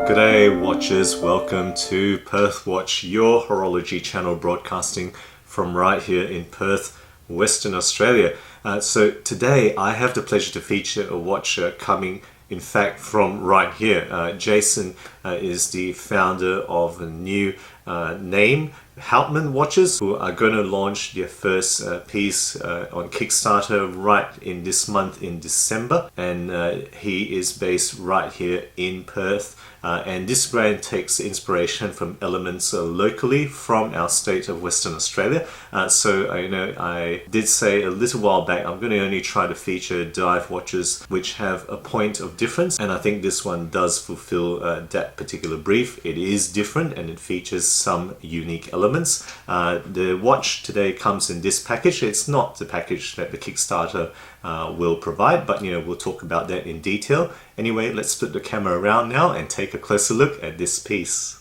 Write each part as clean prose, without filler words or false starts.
G'day watchers, welcome to Perth Watch, your horology channel broadcasting from right here in Perth, Western Australia. So today I have the pleasure to feature a watch coming in fact from right here. Jason is the founder of a new name, Houtman Watches, who are going to launch their first piece on Kickstarter right in this month in December, and he is based right here in Perth. And this brand takes inspiration from elements locally from our state of Western Australia. So I did say a little while back I'm going to only try to feature dive watches which have a point of difference, and I think this one does fulfill that particular brief. It is different and it features some unique elements. The watch today comes in this package. It's not the package that the Kickstarter will provide, but we'll talk about that in detail. Anyway, let's flip the camera around now and take a closer look at this piece.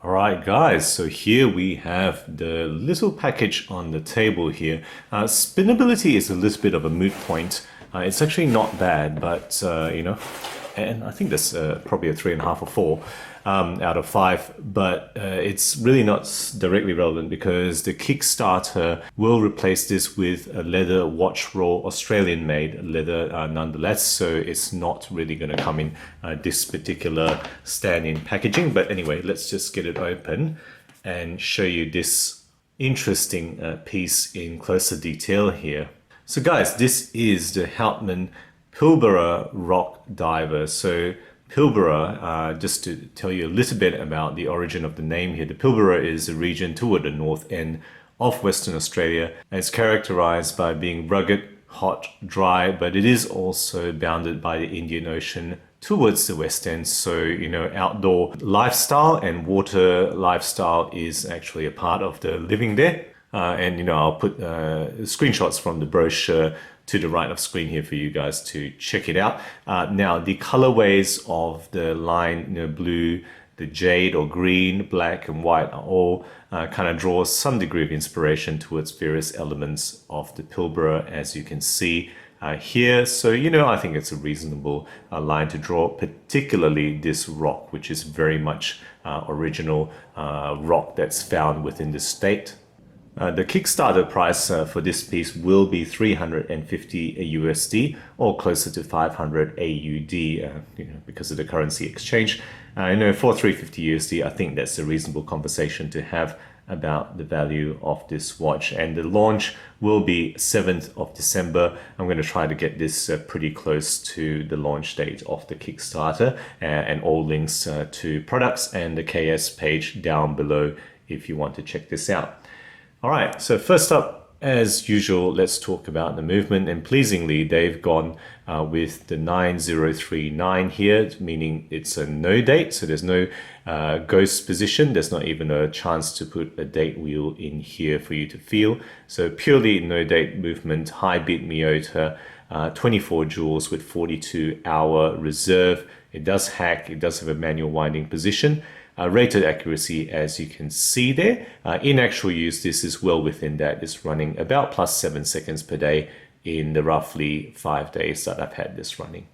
Alright guys, so here we have the little package on the table here. Spinability is a little bit of a moot point. It's actually not bad, but and I think that's probably a 3.5 or 4 out of 5, but it's really not directly relevant because the Kickstarter will replace this with a leather watch roll, Australian made leather nonetheless, so it's not really going to come in this particular stand-in packaging. But anyway, let's just get it open and show you this interesting piece in closer detail here. So guys, this is the Houtman Pilbara rock diver. So Pilbara, just to tell you a little bit about the origin of the name here, the Pilbara is a region toward the north end of Western Australia, and it's characterized by being rugged, hot, dry, but it is also bounded by the Indian Ocean towards the west end. So outdoor lifestyle and water lifestyle is actually a part of the living there. And I'll put screenshots from the brochure to the right of screen here for you guys to check it out. Now the colorways of the line, blue, the jade or green, black and white are all kind of draws some degree of inspiration towards various elements of the Pilbara, as you can see here. So I think it's a reasonable line to draw, particularly this rock, which is very much original rock that's found within the state. The Kickstarter price for this piece will be 350 USD or closer to 500 AUD, because of the currency exchange. For 350 USD, I think that's a reasonable conversation to have about the value of this watch. And the launch will be 7th of December. I'm going to try to get this pretty close to the launch date of the Kickstarter, and all links to products and the KS page down below if you want to check this out. All right, so first up, as usual, let's talk about the movement. And pleasingly, they've gone with the 9039 here, meaning it's a no date. So there's no ghost position. There's not even a chance to put a date wheel in here for you to feel. So purely no date movement, high bit Miyota, 24 joules with 42-hour reserve. It does hack. It does have a manual winding position. Rated accuracy, as you can see there. In actual use, this is well within that. It's running about plus 7 seconds per day in the roughly 5 days that I've had this running.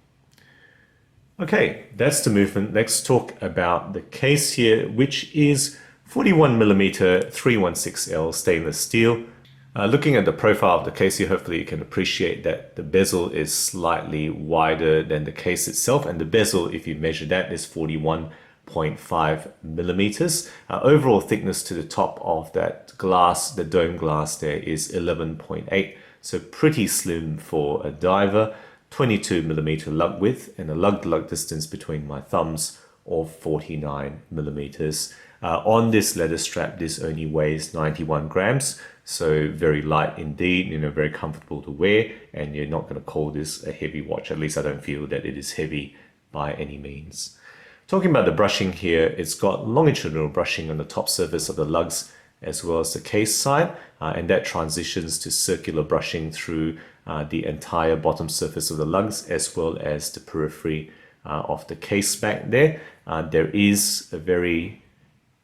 Okay, that's the movement. Let's talk about the case here, which is 41mm 316L stainless steel. Looking at the profile of the case here, hopefully you can appreciate that the bezel is slightly wider than the case itself, and the bezel, if you measure that, is 41.5 millimeters. Overall thickness to the top of that glass, the dome glass there, is 11.8, so pretty slim for a diver. 22 millimeter lug width and a lug-to-lug distance between my thumbs of 49 millimeters. On this leather strap, this only weighs 91 grams, so very light indeed, very comfortable to wear, and you're not going to call this a heavy watch. At least I don't feel that it is heavy by any means. Talking about the brushing here, it's got longitudinal brushing on the top surface of the lugs as well as the case side, and that transitions to circular brushing through the entire bottom surface of the lugs as well as the periphery of the case back there. There is a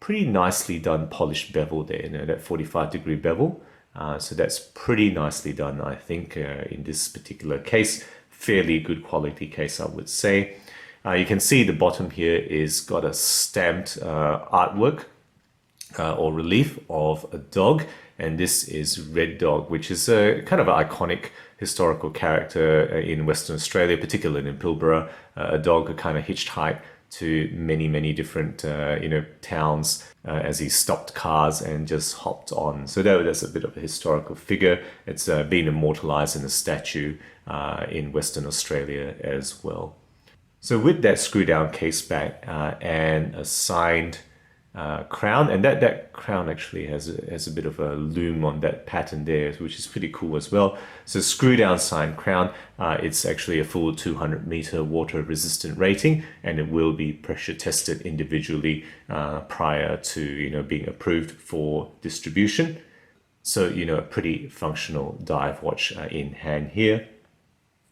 pretty nicely done polished bevel there, that 45-degree bevel. So that's pretty nicely done, I think, in this particular case. Fairly good quality case, I would say. You can see the bottom here is got a stamped artwork or relief of a dog, and this is Red Dog, which is a kind of an iconic historical character in Western Australia, particularly in Pilbara. A dog who kind of hitchhiked to many different towns as he stopped cars and just hopped on. So that's a bit of a historical figure. It's been immortalized in a statue in Western Australia as well. So with that screw down case back and a signed crown, and that crown actually has a bit of a loom on that pattern there, which is pretty cool as well. So screw down signed crown, it's actually a full 200-meter water resistant rating, and it will be pressure tested individually prior to being approved for distribution. So a pretty functional dive watch in hand here.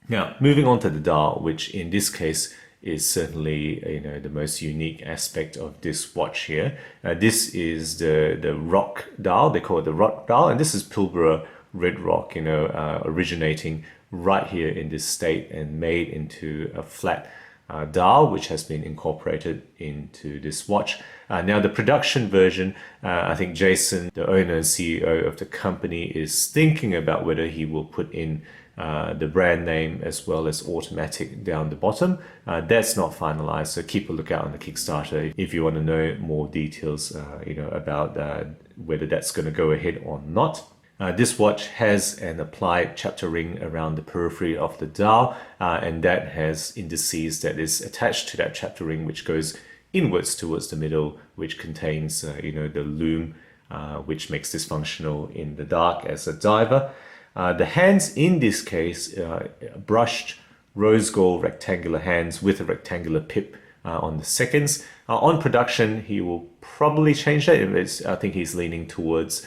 Now moving on to the dial, which in this case is certainly the most unique aspect of this watch here. This is the rock dial. They call it the rock dial, and this is Pilbara red rock, originating right here in this state and made into a flat dial, which has been incorporated into this watch. Now the production version, I think Jason, the owner and CEO of the company, is thinking about whether he will put in the brand name as well as automatic down the bottom. That's not finalized, so keep a lookout on the Kickstarter if you want to know more details about whether that's going to go ahead or not. This watch has an applied chapter ring around the periphery of the dial, and that has indices that is attached to that chapter ring, which goes inwards towards the middle, which contains the loom, which makes this functional in the dark as a diver. The hands in this case, brushed rose gold rectangular hands with a rectangular pip on the seconds. On production, he will probably change that. I think he's leaning towards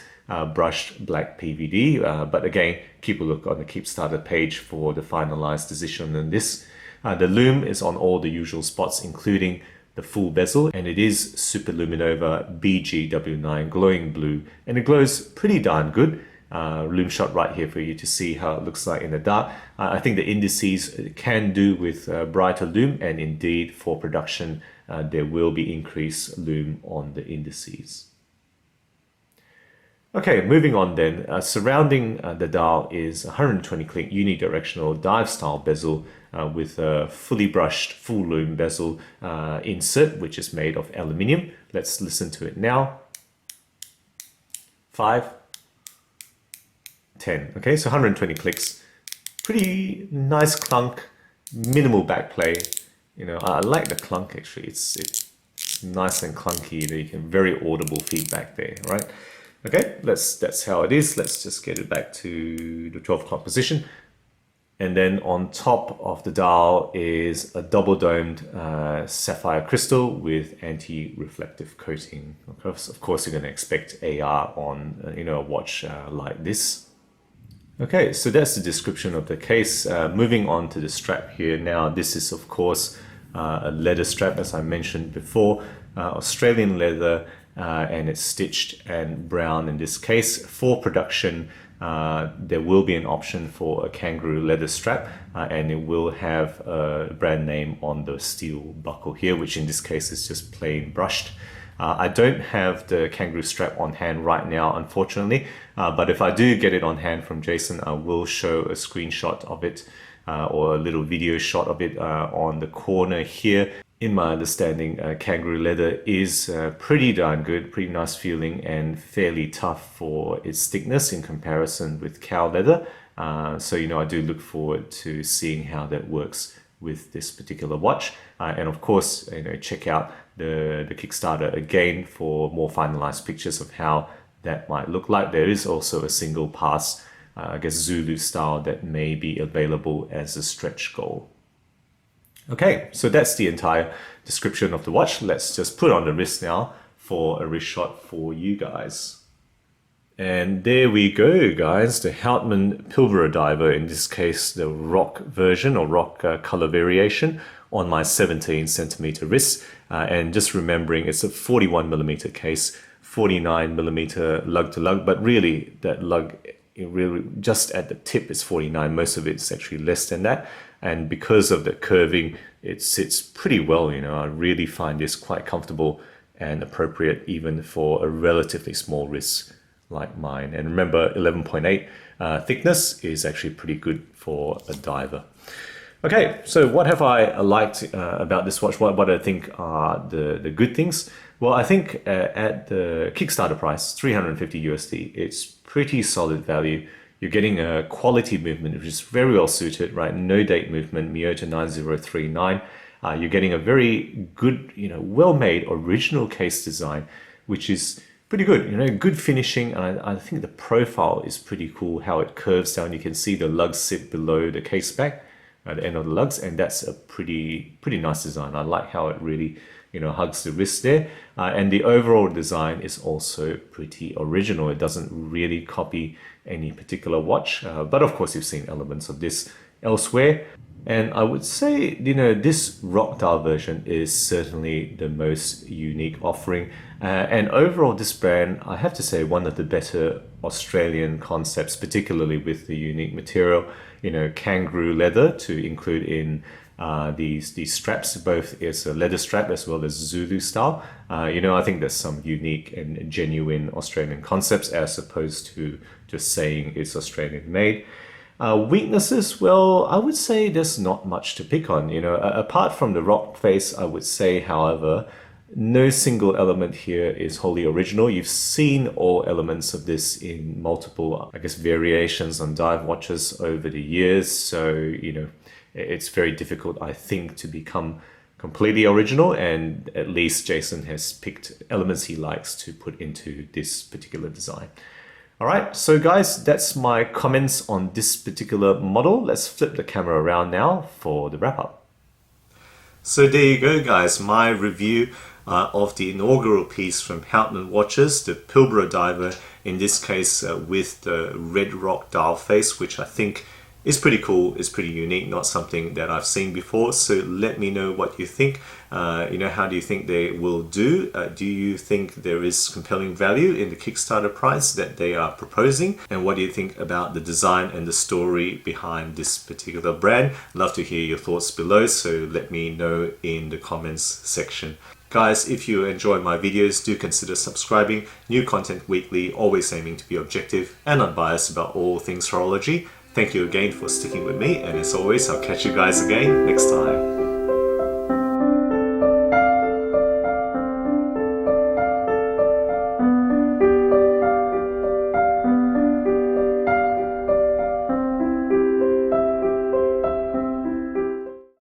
brushed black PVD, but again, keep a look on the Kickstarter page for the finalized decision on this. The loom is on all the usual spots, including the full bezel, and it is Superluminova BGW9 glowing blue, and it glows pretty darn good. Loom shot right here for you to see how it looks like in the dark. I think the indices can do with brighter loom, and indeed for production there will be increased loom on the indices. Okay, moving on then. Surrounding the dial is 120 click unidirectional dive style bezel with a fully brushed full loom bezel insert, which is made of aluminium. Let's listen to it now. 5, 10. Okay, so 120 clicks. Pretty nice clunk, minimal backplay. I like the clunk actually. It's nice and clunky. You can very audible feedback there, right? Okay, that's how it is. Let's just get it back to the 12 o'clock position. And then on top of the dial is a double domed sapphire crystal with anti-reflective coating. Of course, you're going to expect AR on a watch like this. Okay, so that's the description of the case. Moving on to the strap here. Now, this is of course a leather strap, as I mentioned before, Australian leather, and it's stitched and brown in this case. For production, there will be an option for a kangaroo leather strap, and it will have a brand name on the steel buckle here, which in this case is just plain brushed. I don't have the kangaroo strap on hand right now, unfortunately, but if I do get it on hand from Jason, I will show a screenshot of it or a little video shot of it on the corner here. In my understanding, kangaroo leather is pretty darn good, pretty nice feeling, and fairly tough for its thickness in comparison with cow leather. So I do look forward to seeing how that works with this particular watch. And of course, check out the Kickstarter again for more finalized pictures of how that might look like. There is also a single pass, I guess Zulu style, that may be available as a stretch goal. Okay, so that's the entire description of the watch. Let's just put on the wrist now for a wrist shot for you guys. And there we go, guys, the Houtman Pilbara diver, in this case the rock version or rock color variation on my 17 centimeter wrist. And just remembering it's a 41 millimeter case, 49 millimeter lug to lug, but really that lug it really just at the tip is 49. Most of it's actually less than that. And because of the curving, it sits pretty well. I really find this quite comfortable and appropriate even for a relatively small wrist like mine. And remember, 11.8 thickness is actually pretty good for a diver. Okay, so what have I liked about this watch? What do I think are the good things? Well, I think at the Kickstarter price, 350 USD, it's pretty solid value. You're getting a quality movement, which is very well suited, right? No date movement, Miyota 9039. You're getting a very good, well-made original case design, which is pretty good, good finishing. And I think the profile is pretty cool, how it curves down. You can see the lugs sit below the case back at the end of the lugs, and that's a pretty nice design. I like how it really hugs the wrist there, and the overall design is also pretty original. It doesn't really copy any particular watch, but of course you've seen elements of this elsewhere. And I would say, this rock dial version is certainly the most unique offering. And overall, this brand, I have to say, one of the better Australian concepts, particularly with the unique material, kangaroo leather to include in these straps, both as a leather strap as well as Zulu style. I think there's some unique and genuine Australian concepts as opposed to just saying it's Australian made. Weaknesses, well, I would say there's not much to pick on. Apart from the rock face, I would say, however, no single element here is wholly original. You've seen all elements of this in multiple, variations on dive watches over the years. So, it's very difficult, I think, to become completely original. And at least Jason has picked elements he likes to put into this particular design. All right, so guys, that's my comments on this particular model. Let's flip the camera around now for the wrap up. So there you go, guys, my review of the inaugural piece from Houtman Watches, the Pilbara diver, in this case with the red rock dial face, which I think is pretty cool, is pretty unique, not something that I've seen before. So let me know what you think. How do you think they will do? Do you think there is compelling value in the Kickstarter price that they are proposing? And what do you think about the design and the story behind this particular brand? Love to hear your thoughts below, so let me know in the comments section. Guys, if you enjoy my videos, do consider subscribing. New content weekly, always aiming to be objective and unbiased about all things horology. Thank you again for sticking with me, and as always, I'll catch you guys again next time.